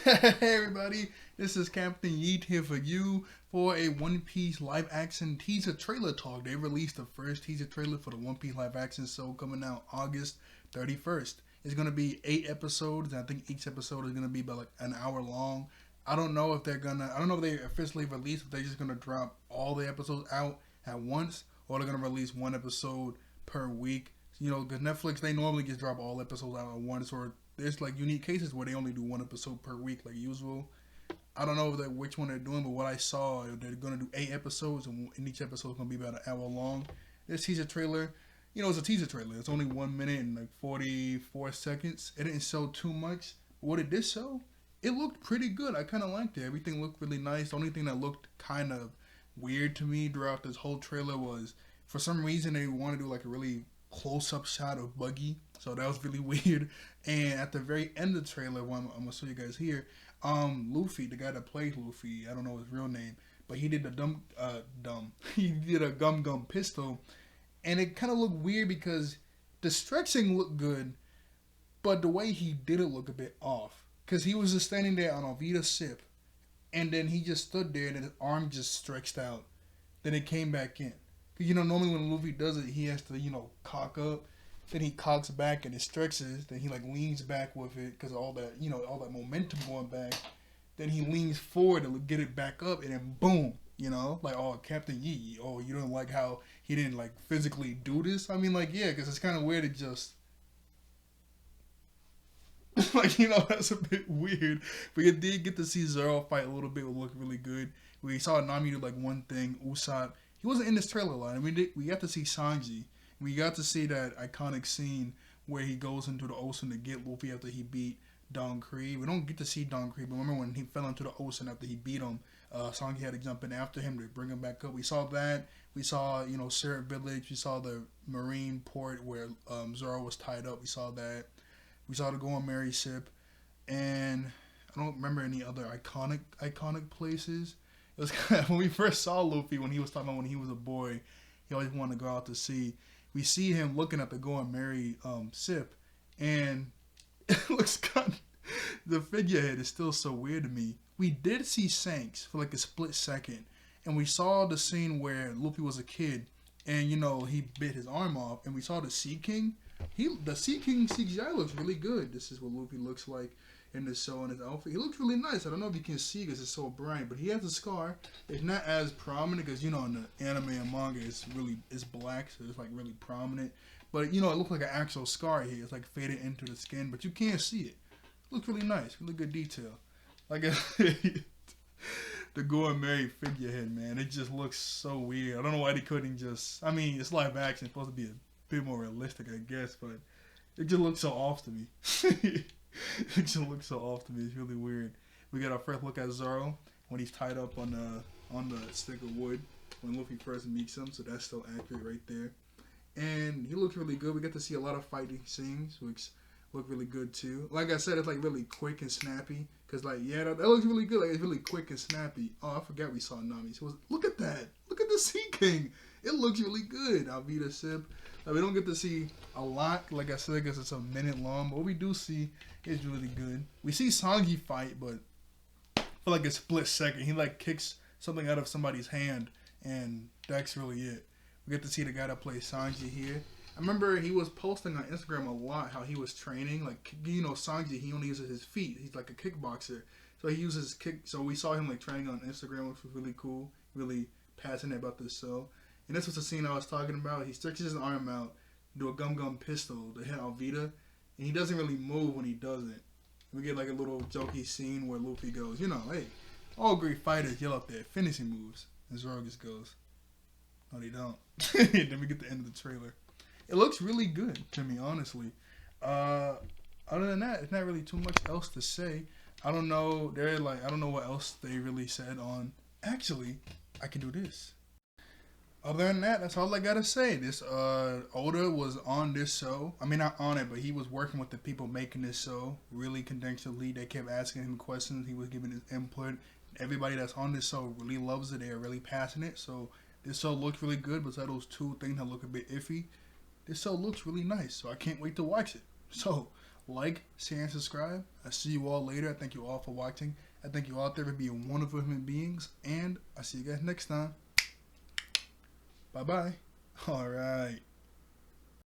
Hey everybody, this is Captain Yeet here for you for a One Piece live action teaser trailer talk. They released the first teaser trailer for the One Piece live action show coming out August 31st. It's going to be 8 episodes, and I think each episode is going to be about like an hour long. I don't know if they officially released, if they're just going to drop all the episodes out at once, or they're going to release one episode per week. You know, because Netflix, they normally just drop all episodes out at once, or there's like unique cases where they only do one episode per week, like usual. I don't know which one they're doing, but what I saw, they're gonna do 8 episodes, and each episode is gonna be about an hour long. This teaser trailer, it's a teaser trailer. It's only 1 minute and like 44 seconds. It didn't show too much. What it did show, it looked pretty good. I kind of liked it. Everything looked really nice. The only thing that looked kind of weird to me throughout this whole trailer was, for some reason, they want to do like a really close-up shot of Buggy. So that was really weird. And at the very end of the trailer, I'm gonna show you guys here, Luffy, the guy that plays Luffy, I don't know his real name, but he did he did a Gum Gum pistol, and it kind of looked weird because the stretching looked good, but the way he did it looked a bit off. Cause he was just standing there on Alvida sip, and then he just stood there, and his arm just stretched out. Then it came back in. Normally when Luffy does it, he has to, cock up. Then he cocks back and it stretches. Then he like leans back with it because all that, all that momentum going back. Then he leans forward to get it back up, and then boom, like, oh, Captain Yi. Oh, you don't like how he didn't like physically do this? I mean, like, yeah, because it's kind of weird to just like, that's a bit weird. But you did get to see Zoro fight a little bit. It looked really good. We saw Nami do like one thing. Usopp, he wasn't in this trailer line. We got to see Sanji. We got to see that iconic scene where he goes into the ocean to get Luffy after he beat Don Krieg. We don't get to see Don Krieg, but remember when he fell into the ocean after he beat him, Sanji had to jump in after him to bring him back up. We saw that. We saw, Syrup Village. We saw the marine port where Zoro was tied up. We saw that. We saw the Going Merry ship. And I don't remember any other iconic places. It was kind of, when we first saw Luffy, when he was talking about when he was a boy, he always wanted to go out to sea. We see him looking at the Going Merry ship, and it looks kind of, the figurehead is still so weird to me. We did see Shanks for like a split second, and we saw the scene where Luffy was a kid, and he bit his arm off, and we saw the Sea King. The Sea King CGI looks really good. This is what Luffy looks like in the show in his outfit. He looks really nice. I don't know if you can see because it's so bright, but he has a scar. It's not as prominent because in the anime and manga it's black, so it's like really prominent. But it looks like an actual scar here. It's like faded into the skin, but you can't see it. It looks really nice, really good detail. Like the Going Merry figurehead, man, it just looks so weird. I don't know why they couldn't just. I mean, it's live action, it's supposed to be a bit more realistic, I guess, but it just looks so off to me. It just looks so off to me. It's really weird. We got our first look at Zoro when he's tied up on the stick of wood when Luffy first meets him, so that's still accurate right there. And he looks really good. We get to see a lot of fighting scenes, which look really good too. Like I said, it's like really quick and snappy. Cause like that looks really good. Like it's really quick and snappy. Oh, I forgot we saw Nami. So look at that. Look at the Sea King. It looks really good. Alvida Sip. We don't get to see a lot, like I said, because it's a minute long. But what we do see is really good. We see Sanji fight, but for like a split second, he like kicks something out of somebody's hand, and that's really it. We get to see the guy that plays Sanji here. I remember he was posting on Instagram a lot how he was training. Like, Sanji, he only uses his feet. He's like a kickboxer. So he uses kick. So we saw him like training on Instagram, which was really cool. Really passionate about this show. And this was the scene I was talking about. He stretches his arm out, do a Gum Gum pistol to hit Alvida, and he doesn't really move when he does it. We get like a little jokey scene where Luffy goes, hey, all great fighters yell out their finishing moves. And Zoro just goes, no, they don't. Then we get the end of the trailer. It looks really good to me, honestly. Other than that, it's not really too much else to say. I don't know. I don't know what else they really said on. Actually, I can do this. Other than that, that's all I gotta say. This Oda was on this show. I mean, not on it, but he was working with the people making this show really condensely. They kept asking him questions. He was giving his input. Everybody that's on this show really loves it. They are really passionate. So this show looks really good. Besides those two things that look a bit iffy, this show looks really nice. So I can't wait to watch it. So like, share, and subscribe. I see you all later. I thank you all for watching. I thank you all out there for being wonderful human beings. And I'll see you guys next time. Bye-bye. All right.